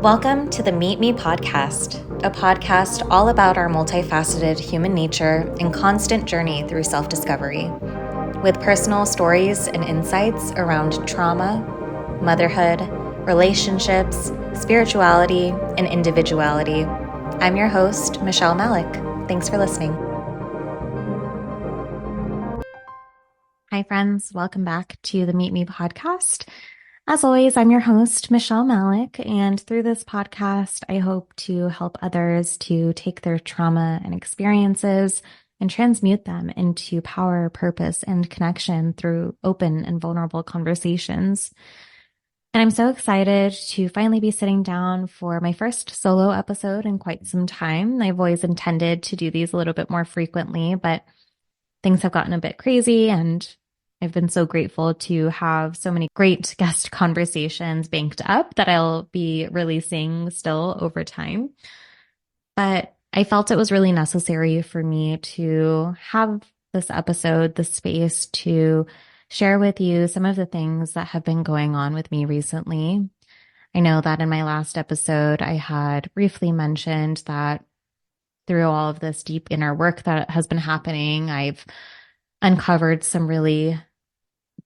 Welcome to the Meet Me podcast, a podcast all about our multifaceted human nature and constant journey through self-discovery, with personal stories and insights around trauma, motherhood, relationships, spirituality, and individuality. I'm your host, Michelle Malik. Thanks for listening. Hi, friends. Welcome back to the Meet Me podcast. As always, I'm your host, Michelle Malik, and through this podcast, I hope to help others to take their trauma and experiences and transmute them into power, purpose, and connection through open and vulnerable conversations. And I'm so excited to finally be sitting down for my first solo episode in quite some time. I've always intended to do these a little bit more frequently, but things have gotten a bit crazy, and I've been so grateful to have so many great guest conversations banked up that I'll be releasing still over time. But I felt it was really necessary for me to have this episode, the space to share with you some of the things that have been going on with me recently. I know that in my last episode, I had briefly mentioned that through all of this deep inner work that has been happening, I've uncovered some really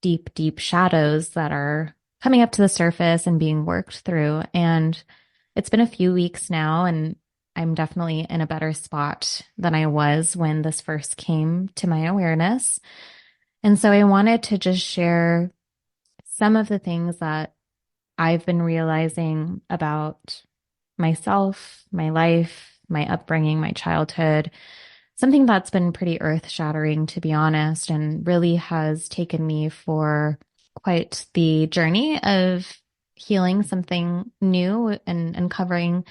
deep shadows that are coming up to the surface and being worked through. And it's been a few weeks now, and I'm definitely in a better spot than I was when this first came to my awareness. And so I wanted to just share some of the things that I've been realizing about myself, my life, my upbringing, my childhood, something that's been pretty earth-shattering, to be honest, and really has taken me for quite the journey of healing something new and uncovering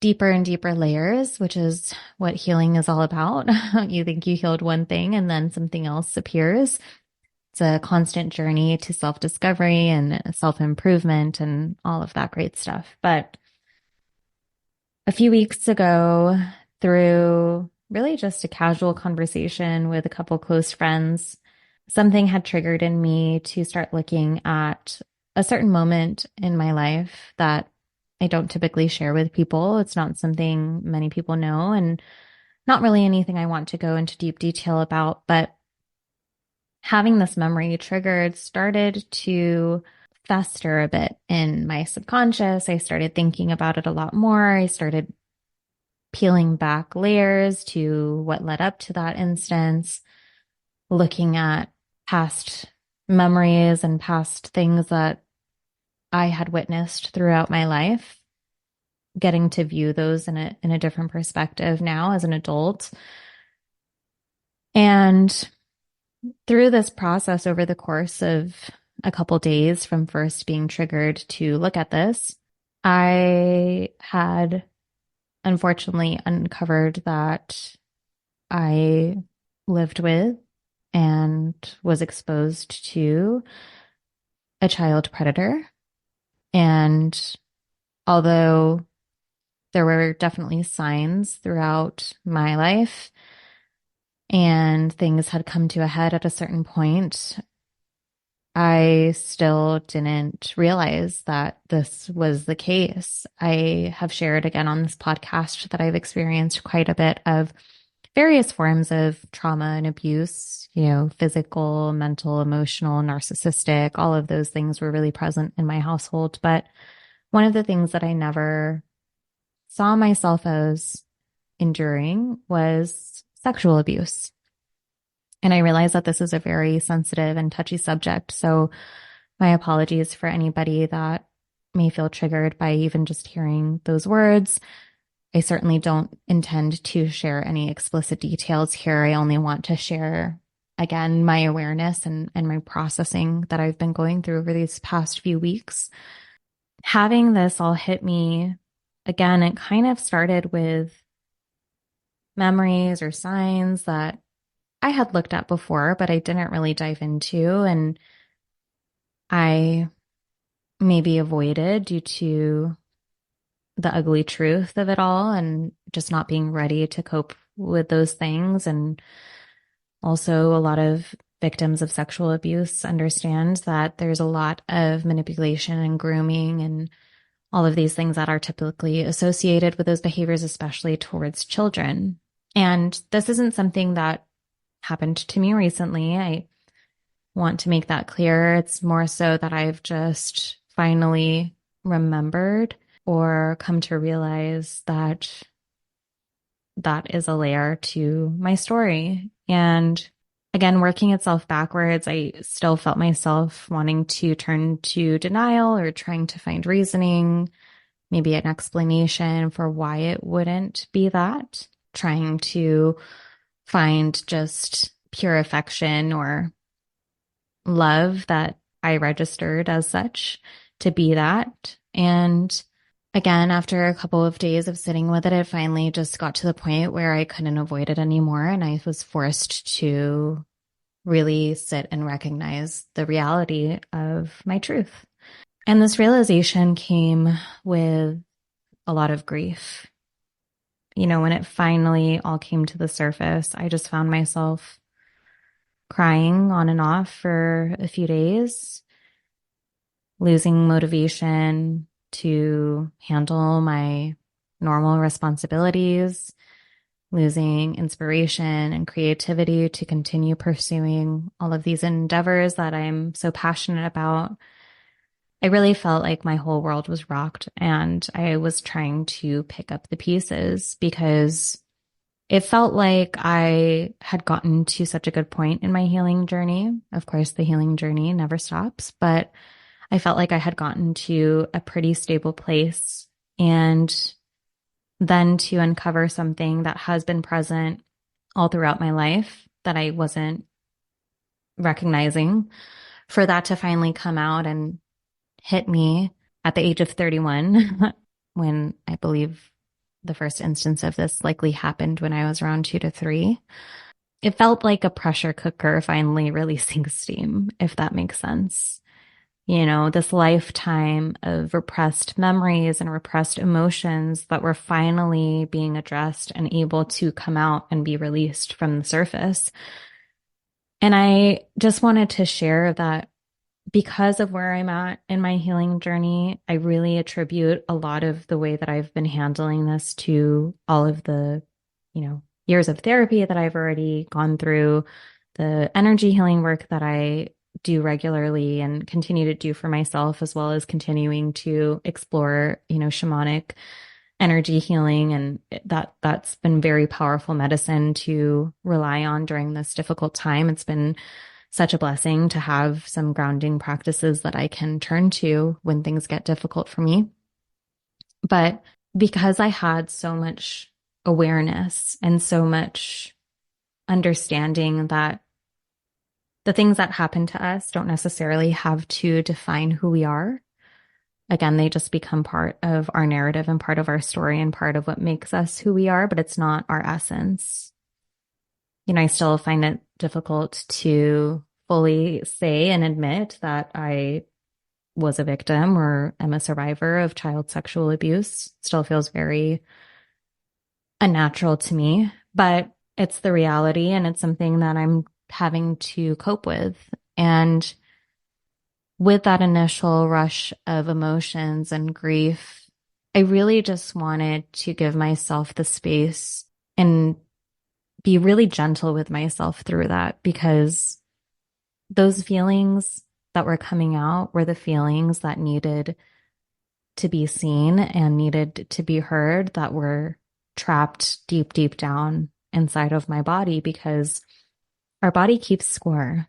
deeper and deeper layers, which is what healing is all about. You think you healed one thing and then something else appears. It's a constant journey to self-discovery and self-improvement and all of that great stuff. But a few weeks ago, through really just a casual conversation with a couple close friends, something had triggered in me to start looking at a certain moment in my life that I don't typically share with people. It's not something many people know, and not really anything I want to go into deep detail about, but having this memory triggered started to fester a bit in my subconscious. I started thinking about it a lot more. I started peeling back layers to what led up to that instance, looking at past memories and past things that I had witnessed throughout my life, getting to view those in a different perspective now as an adult. And through this process over the course of a couple days from first being triggered to look at this, I had unfortunately uncovered that I lived with and was exposed to a child predator. And although there were definitely signs throughout my life and things had come to a head at a certain point, I still didn't realize that this was the case. I have shared again on this podcast that I've experienced quite a bit of various forms of trauma and abuse, physical, mental, emotional, narcissistic, all of those things were really present in my household. But one of the things that I never saw myself as enduring was sexual abuse. And I realize that this is a very sensitive and touchy subject. So my apologies for anybody that may feel triggered by even just hearing those words. I certainly don't intend to share any explicit details here. I only want to share, again, my awareness and my processing that I've been going through over these past few weeks. Having this all hit me, again, it kind of started with memories or signs that I had looked at before, but I didn't really dive into, and I maybe avoided due to the ugly truth of it all and just not being ready to cope with those things. And also, a lot of victims of sexual abuse understand that there's a lot of manipulation and grooming and all of these things that are typically associated with those behaviors, especially towards children. And this isn't something that happened to me recently. I want to make that clear. It's more so that I've just finally remembered or come to realize that that is a layer to my story. And again, working itself backwards, I still felt myself wanting to turn to denial or trying to find reasoning, maybe an explanation for why it wouldn't be that, trying to find just pure affection or love that I registered as such to be that. And again, after a couple of days of sitting with it, it finally just got to the point where I couldn't avoid it anymore. And I was forced to really sit and recognize the reality of my truth. And this realization came with a lot of grief. You know, when it finally all came to the surface, I just found myself crying on and off for a few days, losing motivation to handle my normal responsibilities, losing inspiration and creativity to continue pursuing all of these endeavors that I'm so passionate about. I really felt like my whole world was rocked, and I was trying to pick up the pieces because it felt like I had gotten to such a good point in my healing journey. Of course, the healing journey never stops, but I felt like I had gotten to a pretty stable place. And then to uncover something that has been present all throughout my life that I wasn't recognizing, for that to finally come out and hit me at the age of 31, when I believe the first instance of this likely happened when I was around 2 to 3. It felt like a pressure cooker finally releasing steam, if that makes sense. You know, this lifetime of repressed memories and repressed emotions that were finally being addressed and able to come out and be released from the surface. And I just wanted to share that because of where I'm at in my healing journey, I really attribute a lot of the way that I've been handling this to all of the, years of therapy that I've already gone through, the energy healing work that I do regularly and continue to do for myself, as well as continuing to explore, shamanic energy healing. And that's been very powerful medicine to rely on during this difficult time. It's been such a blessing to have some grounding practices that I can turn to when things get difficult for me. But because I had so much awareness and so much understanding that the things that happen to us don't necessarily have to define who we are. Again, they just become part of our narrative and part of our story and part of what makes us who we are, but it's not our essence. I still find it difficult to fully say and admit that I was a victim or am a survivor of child sexual abuse. Still feels very unnatural to me, but it's the reality and it's something that I'm having to cope with. And with that initial rush of emotions and grief, I really just wanted to give myself the space and be really gentle with myself through that, because those feelings that were coming out were the feelings that needed to be seen and needed to be heard, that were trapped deep, deep down inside of my body, because our body keeps score.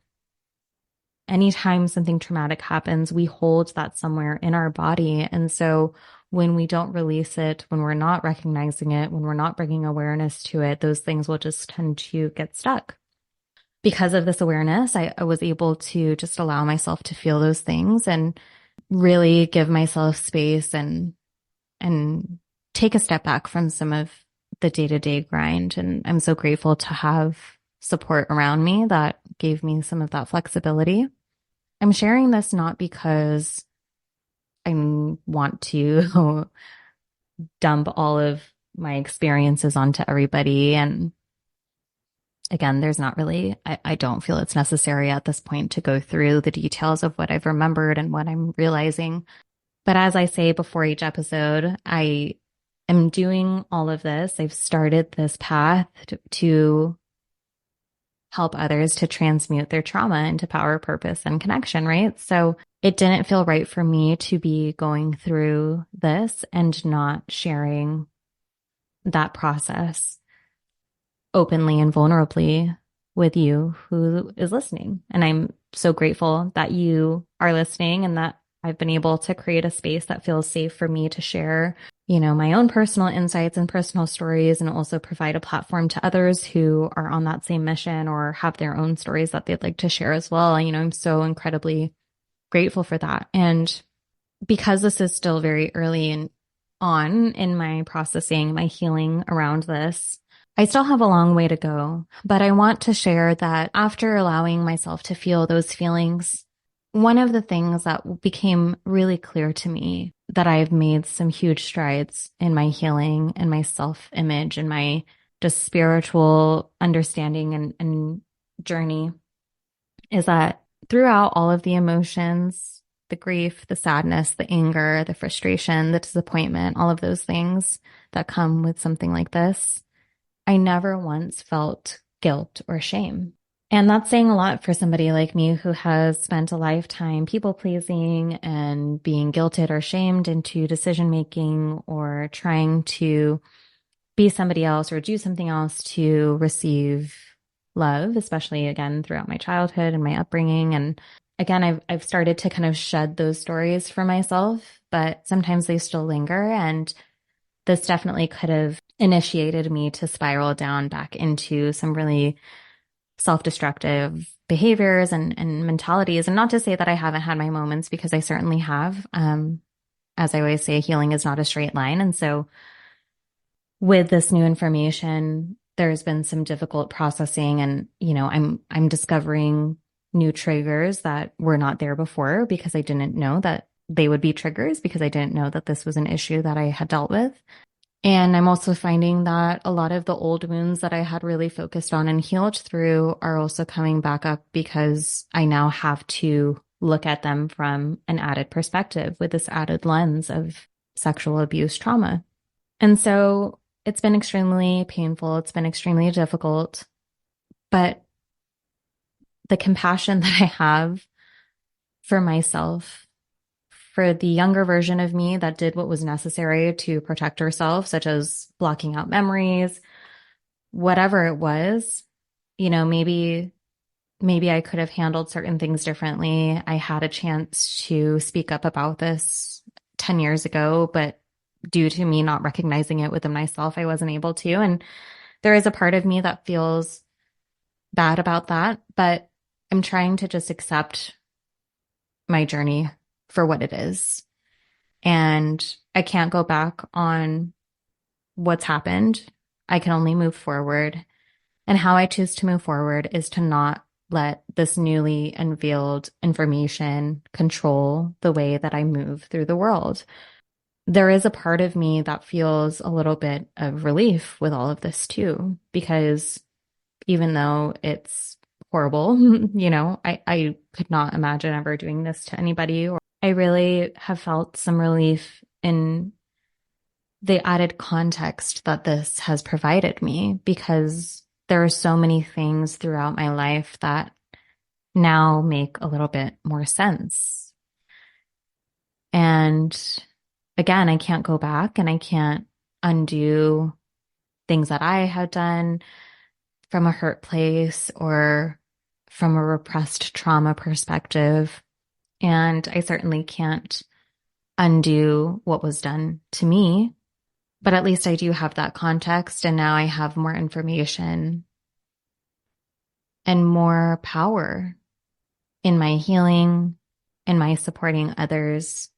Anytime something traumatic happens, we hold that somewhere in our body. And so when we don't release it, when we're not recognizing it, when we're not bringing awareness to it, those things will just tend to get stuck. Because of this awareness, I was able to just allow myself to feel those things and really give myself space and take a step back from some of the day-to-day grind. And I'm so grateful to have support around me that gave me some of that flexibility. I'm sharing this not because I want to dump all of my experiences onto everybody. And again, there's not really, I don't feel it's necessary at this point to go through the details of what I've remembered and what I'm realizing. But as I say before each episode, I am doing all of this. I've started this path to help others to transmute their trauma into power, purpose, and connection, right? So it didn't feel right for me to be going through this and not sharing that process openly and vulnerably with you who is listening. And I'm so grateful that you are listening and that I've been able to create a space that feels safe for me to share, my own personal insights and personal stories, and also provide a platform to others who are on that same mission or have their own stories that they'd like to share as well. I'm so incredibly grateful for that. And because this is still very early on in my processing, my healing around this, I still have a long way to go, but I want to share that after allowing myself to feel those feelings, one of the things that became really clear to me that I've made some huge strides in my healing and my self-image and my just spiritual understanding and journey is that throughout all of the emotions, the grief, the sadness, the anger, the frustration, the disappointment, all of those things that come with something like this, I never once felt guilt or shame. And that's saying a lot for somebody like me who has spent a lifetime people pleasing and being guilted or shamed into decision making or trying to be somebody else or do something else to receive love, especially again throughout my childhood and my upbringing. And again, I've started to kind of shed those stories for myself, but sometimes they still linger. And this definitely could have initiated me to spiral down back into some really self-destructive behaviors and mentalities. And not to say that I haven't had my moments, because I certainly have. As I always say, healing is not a straight line. And so with this new information, there's been some difficult processing, and, I'm discovering new triggers that were not there before because I didn't know that they would be triggers, because I didn't know that this was an issue that I had dealt with. And I'm also finding that a lot of the old wounds that I had really focused on and healed through are also coming back up, because I now have to look at them from an added perspective with this added lens of sexual abuse trauma. And so it's been extremely painful. It's been extremely difficult, but the compassion that I have for myself, for the younger version of me that did what was necessary to protect herself, such as blocking out memories, whatever it was, maybe I could have handled certain things differently. I had a chance to speak up about this 10 years ago, but due to me not recognizing it within myself, I wasn't able to. And there is a part of me that feels bad about that, but I'm trying to just accept my journey for what it is. And I can't go back on what's happened. I can only move forward. And how I choose to move forward is to not let this newly unveiled information control the way that I move through the world. There is a part of me that feels a little bit of relief with all of this too, because even though it's horrible, I could not imagine ever doing this to anybody. Or I really have felt some relief in the added context that this has provided me, because there are so many things throughout my life that now make a little bit more sense. And again, I can't go back and I can't undo things that I had done from a hurt place or from a repressed trauma perspective. And I certainly can't undo what was done to me, but at least I do have that context. And now I have more information and more power in my healing, in my supporting others,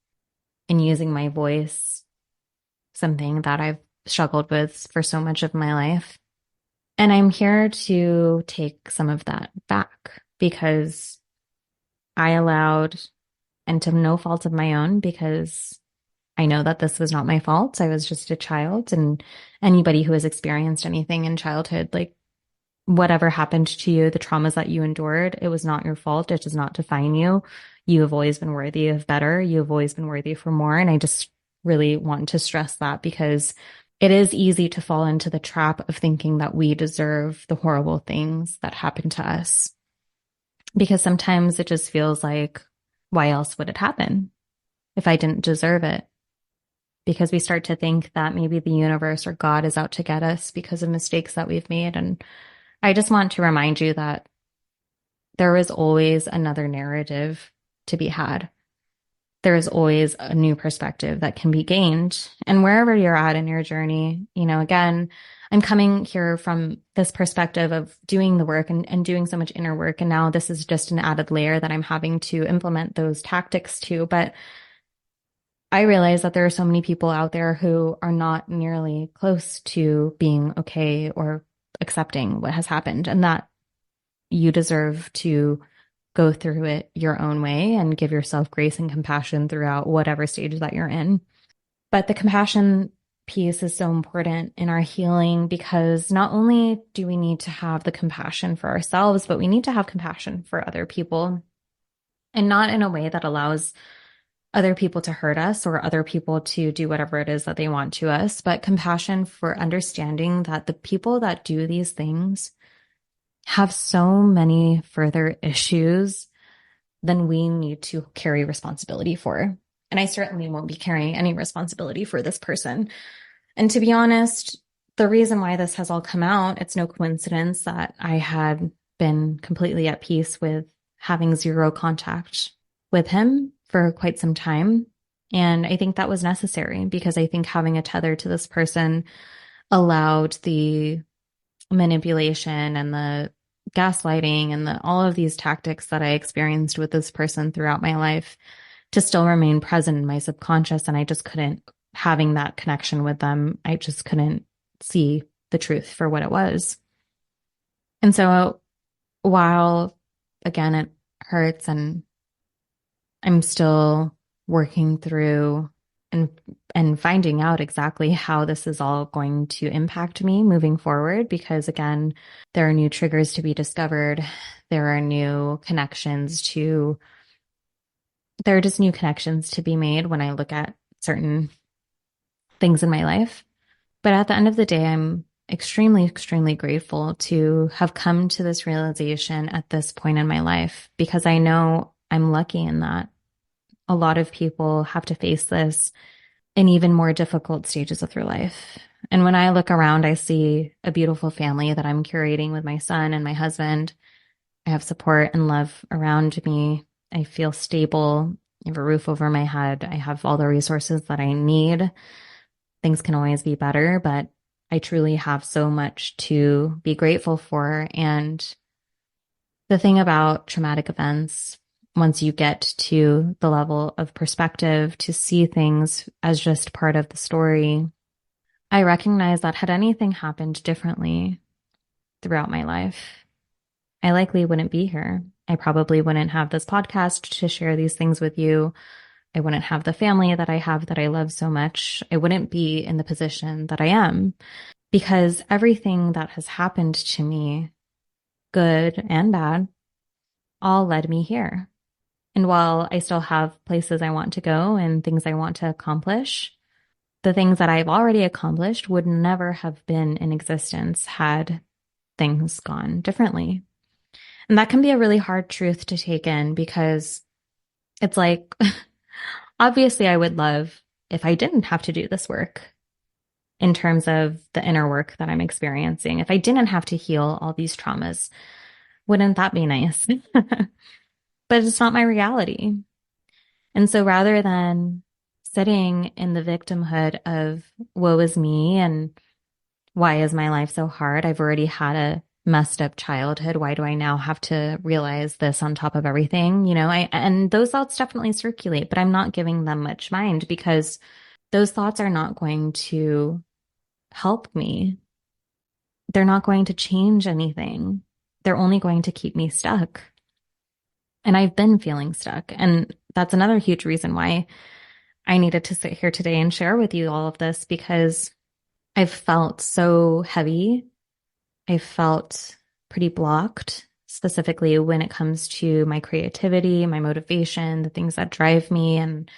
in using my voice, something that I've struggled with for so much of my life. And I'm here to take some of that back, because I allowed, and to no fault of my own, because I know that this was not my fault. I was just a child, and anybody who has experienced anything in childhood, like whatever happened to you, the traumas that you endured, it was not your fault. It does not define you. You have always been worthy of better. You have always been worthy for more. And I just really want to stress that because it is easy to fall into the trap of thinking that we deserve the horrible things that happen to us. Because sometimes it just feels like, why else would it happen if I didn't deserve it? Because we start to think that maybe the universe or God is out to get us because of mistakes that we've made. And I just want to remind you that there is always another narrative to be had. There is always a new perspective that can be gained. And wherever you're at in your journey, again, I'm coming here from this perspective of doing the work and doing so much inner work. And now this is just an added layer that I'm having to implement those tactics to. But I realize that there are so many people out there who are not nearly close to being okay or accepting what has happened, and that you deserve to go through it your own way and give yourself grace and compassion throughout whatever stage that you're in. But the compassion piece is so important in our healing because not only do we need to have the compassion for ourselves, but we need to have compassion for other people, and not in a way that allows other people to hurt us or other people to do whatever it is that they want to us, but compassion for understanding that the people that do these things have so many further issues than we need to carry responsibility for. And I certainly won't be carrying any responsibility for this person. And to be honest, the reason why this has all come out, it's no coincidence that I had been completely at peace with having zero contact with him for quite some time. And I think that was necessary because I think having a tether to this person allowed the manipulation and the gaslighting and all of these tactics that I experienced with this person throughout my life to still remain present in my subconscious. And I just couldn't, having that connection with them, I just couldn't see the truth for what it was. And so while, again, it hurts and I'm still working through and finding out exactly how this is all going to impact me moving forward, because again, there are new triggers to be discovered. There are just new connections to be made when I look at certain things in my life. But at the end of the day, I'm extremely, extremely grateful to have come to this realization at this point in my life, because I know I'm lucky in that a lot of people have to face this in even more difficult stages of their life. And when I look around, I see a beautiful family that I'm curating with my son and my husband. I have support and love around me. I feel stable. I have a roof over my head. I have all the resources that I need. Things can always be better, but I truly have so much to be grateful for. And the thing about traumatic events, once you get to the level of perspective to see things as just part of the story, I recognize that had anything happened differently throughout my life, I likely wouldn't be here. I probably wouldn't have this podcast to share these things with you. I wouldn't have the family that I have that I love so much. I wouldn't be in the position that I am, because everything that has happened to me, good and bad, all led me here. And while I still have places I want to go and things I want to accomplish, the things that I've already accomplished would never have been in existence had things gone differently. And that can be a really hard truth to take in, because it's like, obviously, I would love if I didn't have to do this work in terms of the inner work that I'm experiencing. If I didn't have to heal all these traumas, wouldn't that be nice? But it's not my reality. And so rather than sitting in the victimhood of woe is me and why is my life so hard? I've already had a messed up childhood. Why do I now have to realize this on top of everything? And those thoughts definitely circulate, but I'm not giving them much mind, because those thoughts are not going to help me. They're not going to change anything. They're only going to keep me stuck. And I've been feeling stuck. And that's another huge reason why I needed to sit here today and share with you all of this, because I've felt so heavy. I felt pretty blocked. specifically when it comes to my creativity, my motivation, the things that drive me. And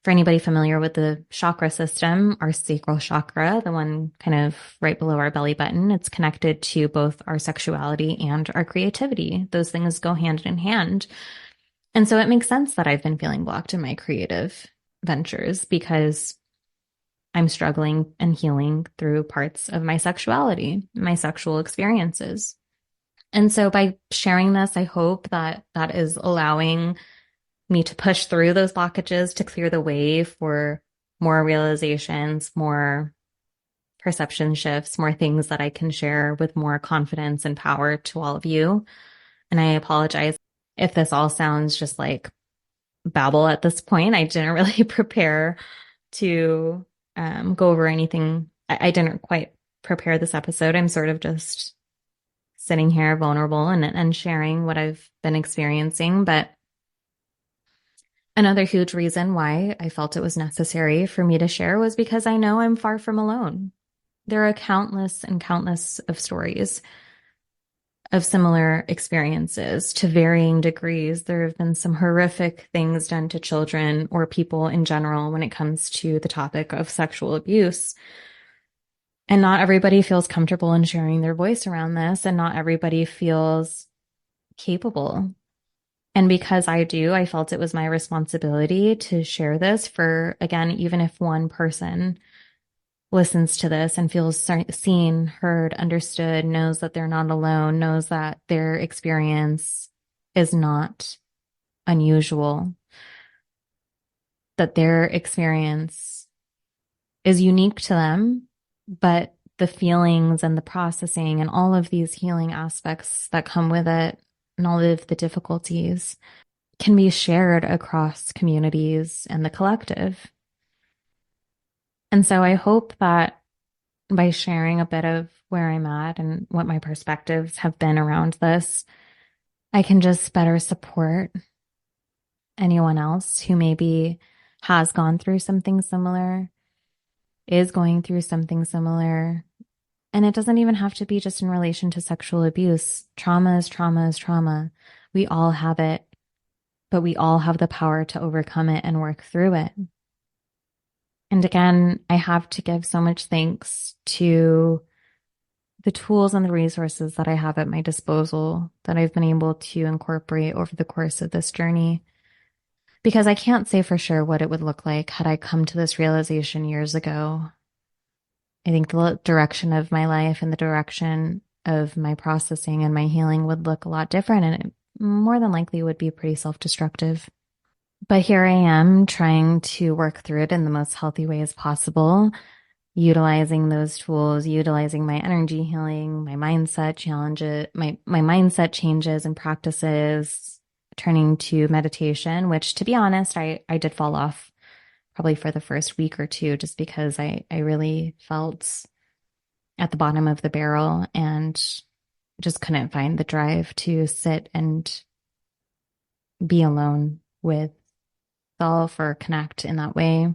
for anybody familiar with the chakra system, our sacral chakra, the one kind of right below our belly button, it's connected to both our sexuality and our creativity. Those things go hand in hand. And so it makes sense that I've been feeling blocked in my creative ventures because I'm struggling and healing through parts of my sexuality, my sexual experiences. And so by sharing this, I hope that that is allowing me to push through those blockages to clear the way for more realizations, more perception shifts, more things that I can share with more confidence and power to all of you. And I apologize if this all sounds just like babble at this point. I didn't really prepare to go over anything. I didn't quite prepare this episode. I'm sort of just sitting here vulnerable and sharing what I've been experiencing. But another huge reason why I felt it was necessary for me to share was because I know I'm far from alone. There are countless and countless of stories of similar experiences to varying degrees. There have been some horrific things done to children or people in general when it comes to the topic of sexual abuse. And not everybody feels comfortable in sharing their voice around this, and not everybody feels capable. And because I do, I felt it was my responsibility to share this for, again, even if one person listens to this and feels seen, heard, understood, knows that they're not alone, knows that their experience is not unusual, that their experience is unique to them, but the feelings and the processing and all of these healing aspects that come with it and all of the difficulties can be shared across communities and the collective. And so I hope that by sharing a bit of where I'm at and what my perspectives have been around this, I can just better support anyone else who maybe has gone through something similar, is going through something similar. And it doesn't even have to be just in relation to sexual abuse. Trauma is trauma is trauma. We all have it, but we all have the power to overcome it and work through it. And again, I have to give so much thanks to the tools and the resources that I have at my disposal that I've been able to incorporate over the course of this journey. Because I can't say for sure what it would look like had I come to this realization years ago. I think the direction of my life and the direction of my processing and my healing would look a lot different, and it more than likely would be pretty self-destructive. But here I am trying to work through it in the most healthy ways possible, utilizing those tools, utilizing my energy healing, my mindset challenges, my mindset changes and practices, turning to meditation, which, to be honest, I did fall off probably for the first week or two, just because I really felt at the bottom of the barrel and just couldn't find the drive to sit and be alone with self or connect in that way.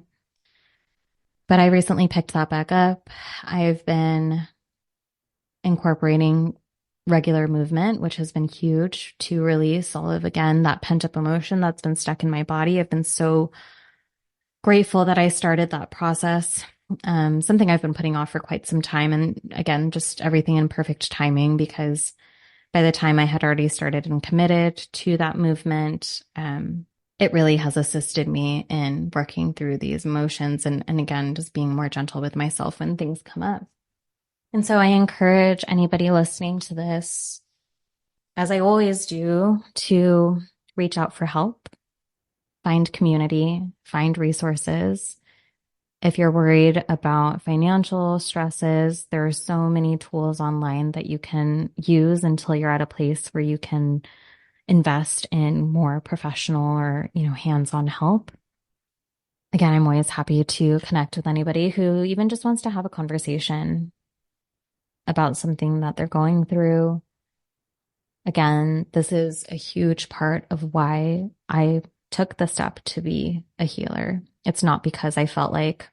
But I recently picked that back up. I've been incorporating regular movement, which has been huge to release all of, again, that pent up emotion that's been stuck in my body. I've been so grateful that I started that process. Something I've been putting off for quite some time. And again, just everything in perfect timing, because by the time I had already started and committed to that movement, it really has assisted me in working through these emotions and again, just being more gentle with myself when things come up. And so I encourage anybody listening to this, as I always do, to reach out for help, find community, find resources. If you're worried about financial stresses, there are so many tools online that you can use until you're at a place where you can invest in more professional or, hands-on help. Again, I'm always happy to connect with anybody who even just wants to have a conversation about something that they're going through. Again, this is a huge part of why I took the step to be a healer. It's not because I felt like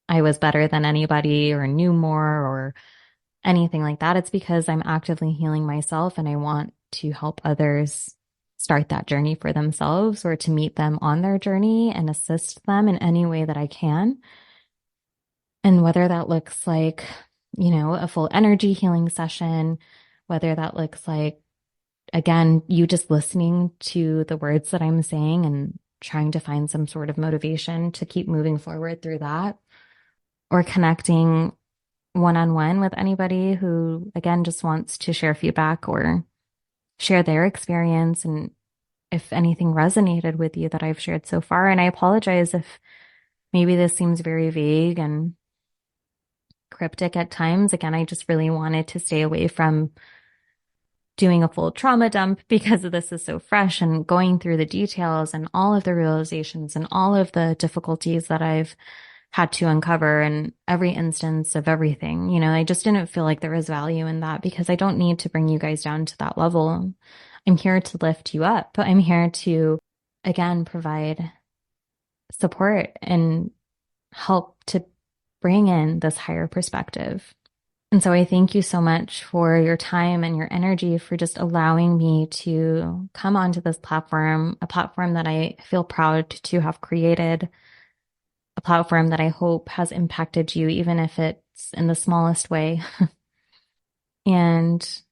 I was better than anybody or knew more or anything like that. It's because I'm actively healing myself and I want to help others start that journey for themselves or to meet them on their journey and assist them in any way that I can. And whether that looks like, a full energy healing session, whether that looks like, again, you just listening to the words that I'm saying and trying to find some sort of motivation to keep moving forward through that, or connecting one-on-one with anybody who, again, just wants to share feedback or share their experience. And if anything resonated with you that I've shared so far, and I apologize if maybe this seems very vague and cryptic at times. Again, I just really wanted to stay away from doing a full trauma dump because this is so fresh and going through the details and all of the realizations and all of the difficulties that I've had to uncover in every instance of everything. I just didn't feel like there was value in that because I don't need to bring you guys down to that level. I'm here to lift you up, but I'm here to, again, provide support and help to bring in this higher perspective. And so I thank you so much for your time and your energy for just allowing me to come onto this platform, a platform that I feel proud to have created, a platform that I hope has impacted you, even if it's in the smallest way, and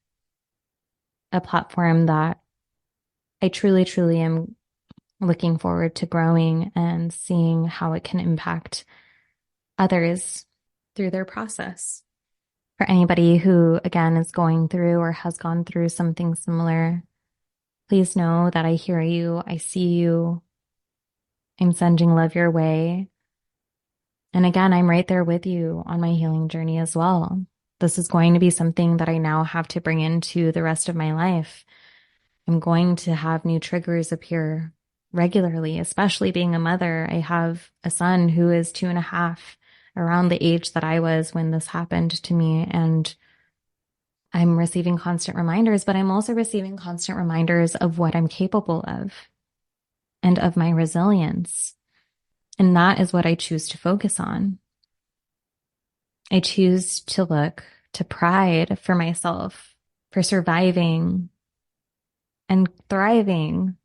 a platform that I truly, truly am looking forward to growing and seeing how it can impact others through their process. For anybody who, again, is going through or has gone through something similar, please know that I hear you. I see you. I'm sending love your way. And again, I'm right there with you on my healing journey as well. This is going to be something that I now have to bring into the rest of my life. I'm going to have new triggers appear regularly, especially being a mother. I have a son who is 2.5, around the age that I was when this happened to me. And I'm receiving constant reminders, but I'm also receiving constant reminders of what I'm capable of and of my resilience. And that is what I choose to focus on. I choose to look to pride for myself, for surviving and thriving,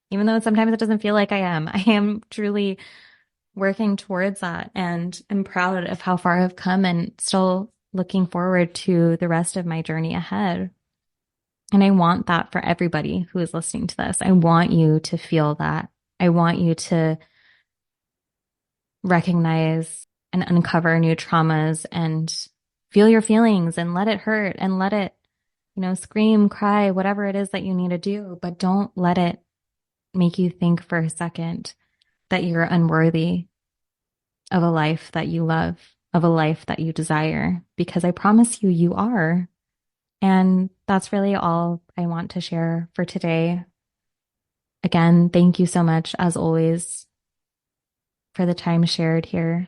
even though sometimes it doesn't feel like I am. I am truly working towards that, and I'm proud of how far I've come and still looking forward to the rest of my journey ahead. And I want that for everybody who is listening to this. I want you to feel that. I want you to recognize and uncover new traumas and feel your feelings and let it hurt and let it, scream, cry, whatever it is that you need to do. But don't let it make you think for a second that you're unworthy of a life that you love, of a life that you desire, because I promise you, you are. And that's really all I want to share for today. Again, thank you so much, as always, for the time shared here.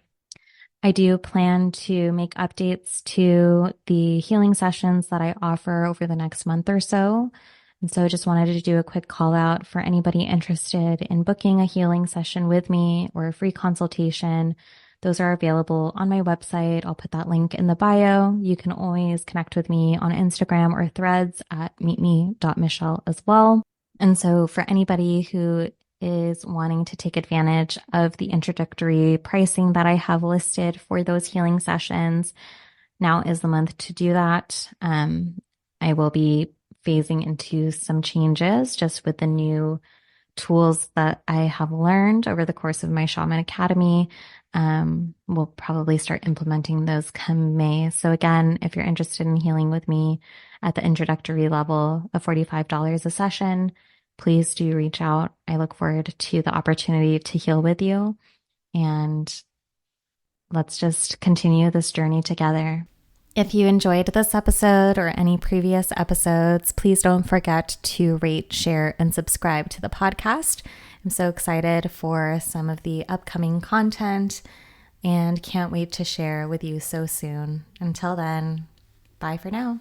I do plan to make updates to the healing sessions that I offer over the next month or so. And so I just wanted to do a quick call out for anybody interested in booking a healing session with me or a free consultation. Those are available on my website. I'll put that link in the bio. You can always connect with me on Instagram or Threads at meetme-michelle as well. And so for anybody who is wanting to take advantage of the introductory pricing that I have listed for those healing sessions, now is the month to do that. I will be phasing into some changes just with the new tools that I have learned over the course of my Shaman Academy. We'll probably start implementing those come May. So again, if you're interested in healing with me at the introductory level of $45 a session, please do reach out. I look forward to the opportunity to heal with you, and let's just continue this journey together. If you enjoyed this episode or any previous episodes, please don't forget to rate, share, and subscribe to the podcast. I'm so excited for some of the upcoming content and can't wait to share with you so soon. Until then, bye for now.